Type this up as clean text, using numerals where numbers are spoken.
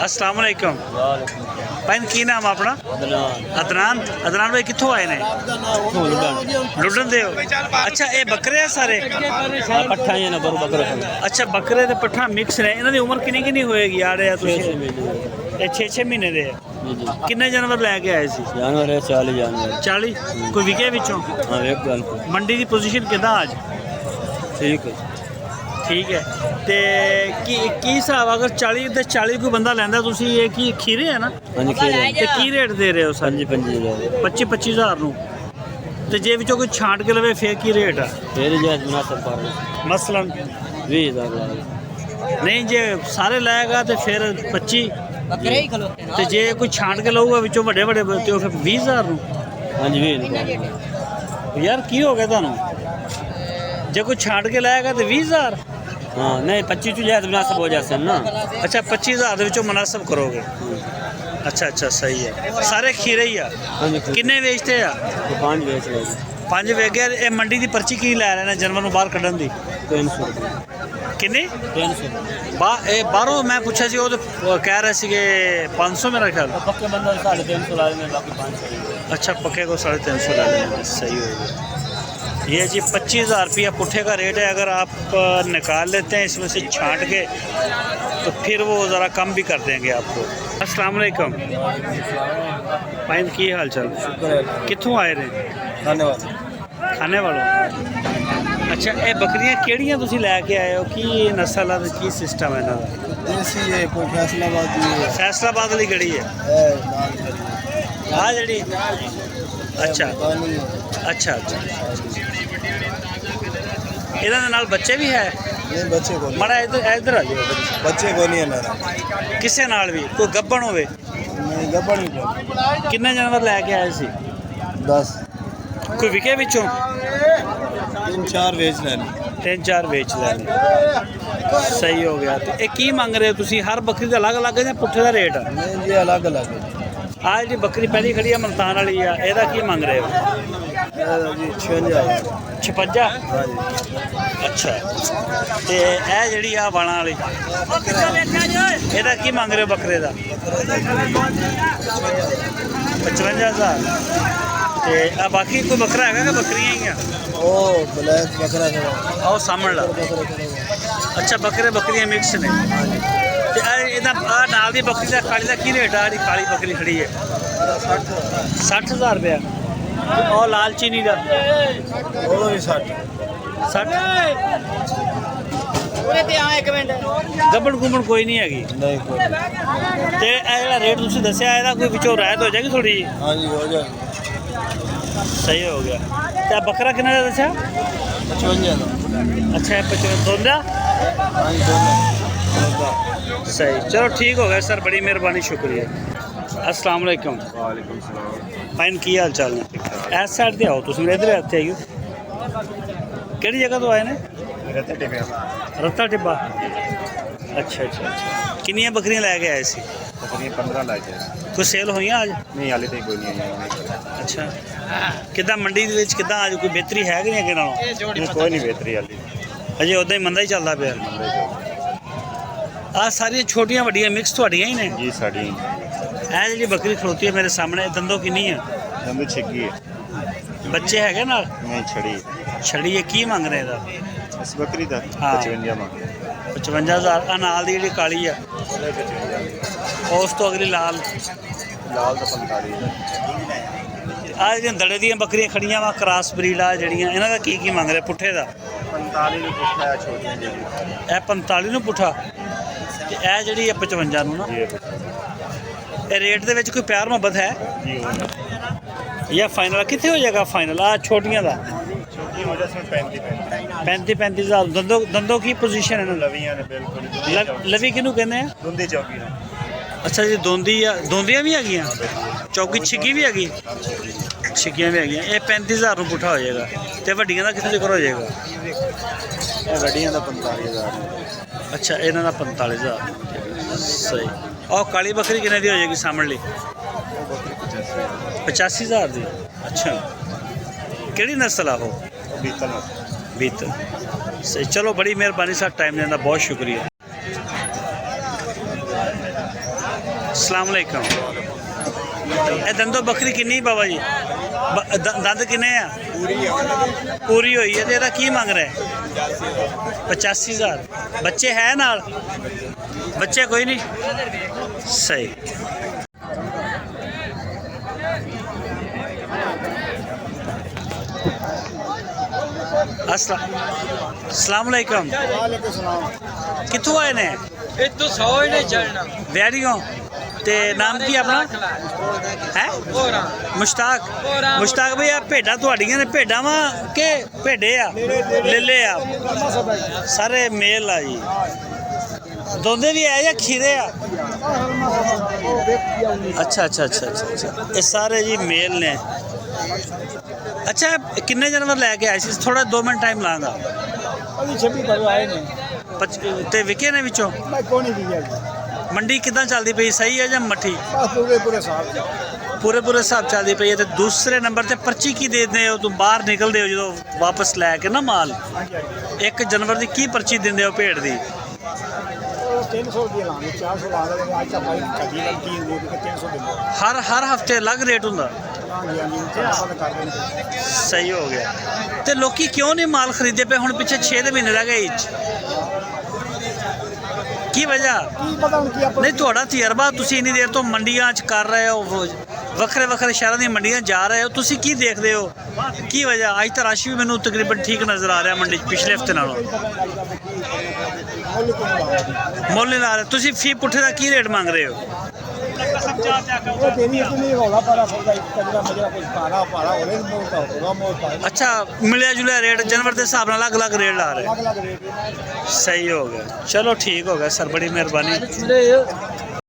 अस्सलाम वालेकुम भैन की नाम अपना? अदनान। अदनान भाई कितों आए ने? लुडन दे हो? अच्छा ये बकरे है सारे? पट्ठा ही है ना बकरे। अच्छा बकरे ते पट्ठा मिक्स ने। इन्हां दी उम्र किन्नी किन्नी होएगी यार? ये 6-6 महीने दे किन्ने जानवर लैके आए सी? जानवर है 40 जानवर। 40 कोई विके विचों? हाँ एक गल मंडी की पोजीशन किदा आज? ठीक है ठीक है ते की हिसाब अगर 40 ते 40 कोई बंदा लैंदा तुसी ये की खीरे है ना? हाँ जी खीरे ते की रेट दे रहे हो सर? 25 हज़ार नूं ते जे विचों कोई छांट के लवे फिर की रेट है? फिर जायज़ मुनासिब कर मसलन 20,000 नहीं जे सारे लाएगा तो फिर 25 ते जे कोई छांट के लऊगा विचों बड़े बड़े तो फिर 20,000 नूं। हाँ जी 20 यार की हो गया तुहानूं? जे कोई छांट के लाएगा तो 20,000? हाँ नहीं 25 तो जायज़ मुनासिब हो जाते हैं ना। अच्छा 25,000 दे विचों मुनासिब करोगे? अच्छा अच्छा सही है। सारे खीरे ही आ? हाँ जी किन्ने बेचते आ? 5 बेच रहे 5 वेच गए। ये मंडी की पर्ची की लै रहे हैं जानवर नूं बाहर कड्ढण दी? 300 रुपये। किन्नी? 300 बाहरों मैं पूछा सी वो तो कह रहे थे 500 मेरा ख्याल। पक्के बंदा 350 ला देंगे बाकी 500। अच्छा पक्के को 350 ला लेंगे सही हो गया। ये जी 25,000 रुपया पुट्ठे का रेट है। अगर आप निकाल लेते हैं इसमें से छांट के तो फिर वो ज़रा कम भी कर देंगे आपको। अस्सलाम वालेकुम भाई की हाल चाल? कित्थों आए रहे? खाने वालों। अच्छा ये बकरियां केड़ियां तुसी लैके आए हो? की नस्ल है की सिस्टम है इन्हां दा? देसी है कोई फैसलाबाद दी है। फैसलाबाद वाली गड़ी है आ जड़ी? अच्छा अच्छा अच्छा इन्हां दे नाल बच्चे भी है? नहीं बच्चे को माड़ा इधर इधर आ जाओ। बच्चे को नहीं है मेरा। किसे नाल भी कोई गब्बन होवे? नहीं गब्बड़ नहीं को। किन्ने जानवर लैके आए सी? 10 कोई विके विचों? 3-4 बेच लेने। 3-4 बेच लेने सही हो गया। तो ये की मंग रहे हो तुसी? हर बकरी का अलग अलग है या पुट्ठे का रेट है? नहीं जी अलग अलग है। आ जी बकरी पहली खड़ी है मुल्तान वाली है एदा की मंग रहे हो? जी 56। 56? हाँ जी। अच्छा ते ए जड़ी आ वाणा वाली एदा की मंग रहे हो बकरे दा? 55,000। ते आ बाकी कोई बकरा है कि बकरियां ही हैं? ओ ब्लैक बकरा है। आओ सामने ला। अच्छा बकरे बकरियां मिक्स ने। ते एदा नाल दी बकरी दा काली दा की रेट है? काली बकरी खड़ी है 60,000 रुपया। और लाल चीनी का? वो भी 60। गब्बन गुब्बन कोई नहीं हैगी? नहीं कोई। ते जेड़ा रेट तुसीं दस्सिया एदा कोई विचों रायत हो जाएगी थोड़ी जी? हाँ जी हो जाएगी। सही हो गया। ते बकरा किन्ने दा दस्सिया? 55 का। अच्छा 55 दोंदा? हाँ जी दोनों। सही चलो ठीक हो गया सर बड़ी मेहरबानी शुक्रिया। अस्सलाम वालेकुम भाई की हाल चाल ने? इस साइड ते आओ तुम इधर इत्थे आइयो। केड़ी जगह तो आए ने? रत्ता टिब्बा। अच्छा अच्छा अच्छा किन्नियां बकरियां लैके आए सी? 15 लाके। कोई सेल हुई आज? नहीं हाले तो कोई नहीं है। अच्छा किदा मंडी दे विच किदा आज कोई बेहतरी है कि नहीं अगे नालों? कोई नहीं बेहतरी हाले अजे उदा ही मंदा ही चलदा पिया। आ सारियां छोटियां वड्डियां मिक्स तुहाडियां ही ने? जी साड़ी ए जी बकरी खड़ोती है मेरे सामने दंदों किन्नी है? दंदू छिगी है। बच्चे है नाल? नहीं छड़ी छड़ी है की मंग रहे दा? इस बकरी का हाँ। 55 मांग 55,000 आ नाल दी जी काली है उस तो अगली लाल लाल का 45 आ जी दड़े दी बकरियां खड़ियां वा क्रॉस ब्रीड आ जड़ियां इन्हां दा की मंग रहे पुट्ठे दा? 45 ने पूछा है छोटियां जी। ए 45 नूं पुट्ठा ते ए जड़ी है 55 नूं ना। ये रेट दे विच कोई प्यार मोहब्बत है जी या फाइनल कितने हो जाएगा? फाइनल आ छोटियां दा छोटी हो जाए 35,000। दंदों की पोजीशन है ना? लवियां ने बिल्कुल लवी किनू कहते हैं? दुंदी चौकी ने। अच्छा जी दोंदियां भी हैगियां? चौकी छिगी भी हैगी? छिगियां भी हैगियां। ये 35,000 नूं पुट्ठा हो जाएगा ते वड्डियां दा कितने जिक्र हो जाएगा? वड्डियां दा 45,000। अच्छा इन्हां दा 45,000 सही। और काली बकरी कितने दी हो जाएगी सामने? 85,000 दी। अच्छा केड़ी नस्ल आ वो? बीतल सही। चलो बड़ी मेहरबानी सर टाइम देने का बहुत शुक्रिया। अस्सलाम वालेकुम। ਇਹ ਦੰਦੋ ਬੱਕਰੀ ਕਿੰਨੀ ਬਾਬਾ ਜੀ? ਦੰਦ ਕਿੰਨੇ ਆ? ਪੂਰੀ ਹੋਈ ਹੈ ਤੇ ਇਹਦਾ ਕੀ ਮੰਗ ਰਿਹਾ? 85,000। ਬੱਚੇ ਹੈ ਨਾਲ? ਬੱਚੇ ਕੋਈ ਨਹੀਂ? ਸਹੀ। अस्सलाम वालेकुम। वालेकुम सलाम। कित्थों आए ने? इतो 100 ही नहीं चलना। वैरियों ते नाम की अपना है? मुश्ताक। मुश्ताक भाई आप भेडा तुहाड़ियां ने भेडा वा के भेडे आ? लेले आ सारे मेल आ जी। दोंदे भी है या खीरे आ? अच्छा अच्छा अच्छा अच्छा अच्छा ये सारे जी मेल ने। अच्छा किन्ने जानवर लैके आए सी? थोड़ा 2 मिनट टाइम लांगा। अभी 26 घरों आए ने। ते विके ने विचों? मैं कौन ही दिया जी। मंडी किदां चलदी पई? सही है या मट्ठी? बस पूरे साहब पूरे हिसाब चलती पई है। तो दूसरे नंबर ते पर्ची की देंदे हो? तुम बाहर निकलते हो जो वापस लैके ना माल, 1 जनवरी की की पर्ची देंदे हो भेड़ दी? 300 रुपये लाने 400 ला दे। आज का भाई कभी लग 300 देंगे। हर हफ्ते अलग रेट हुंदा? हाँ जी हाँ जी कर देंगे। सही हो गया। ते लोकी क्यों नहीं माल खरीदे पे? हुण पिछे 6 महीने रह गए की वजह? पता उनकी अपनी नहीं ਤੁਹਾਡਾ ਤਜਰਬਾ, ਤੁਸੀਂ ਇੰਨੀ ਦੇਰ ਤੋਂ ਮੰਡੀਆਂ 'ਚ ਕਰ ਰਹੇ ਹੋ, ਵੱਖਰੇ ਵੱਖਰੇ ਸ਼ਹਿਰਾਂ ਦੀਆਂ ਮੰਡੀਆਂ ਜਾ ਰਹੇ ਹੋ, ਤੁਸੀਂ ਕੀ ਦੇਖਦੇ ਹੋ ਕੀ ਵਜ੍ਹਾ? ਅੱਜ ਤਾਂ ਰਸ਼ ਵੀ ਮੈਨੂੰ ਤਕਰੀਬਨ ਠੀਕ ਨਜ਼ਰ ਆ ਰਿਹਾ ਮੰਡੀ 'ਚ ਪਿਛਲੇ ਹਫਤੇ ਨਾਲੋਂ। ਮੁੱਲ ਨਹੀਂ ਲਾ ਰਹੇ ਤੁਸੀਂ। ਫੀ ਪੁੱਠੇ ਦਾ ਕੀ ਰੇਟ ਮੰਗ ਰਹੇ ਹੋ? अच्छा मिलिया जुलिया रेट जानवर के हिसाब अलग अलग रेट ला रहे? सही हो गया। चलो ठीक हो गया सर, बड़ी मेहरबानी।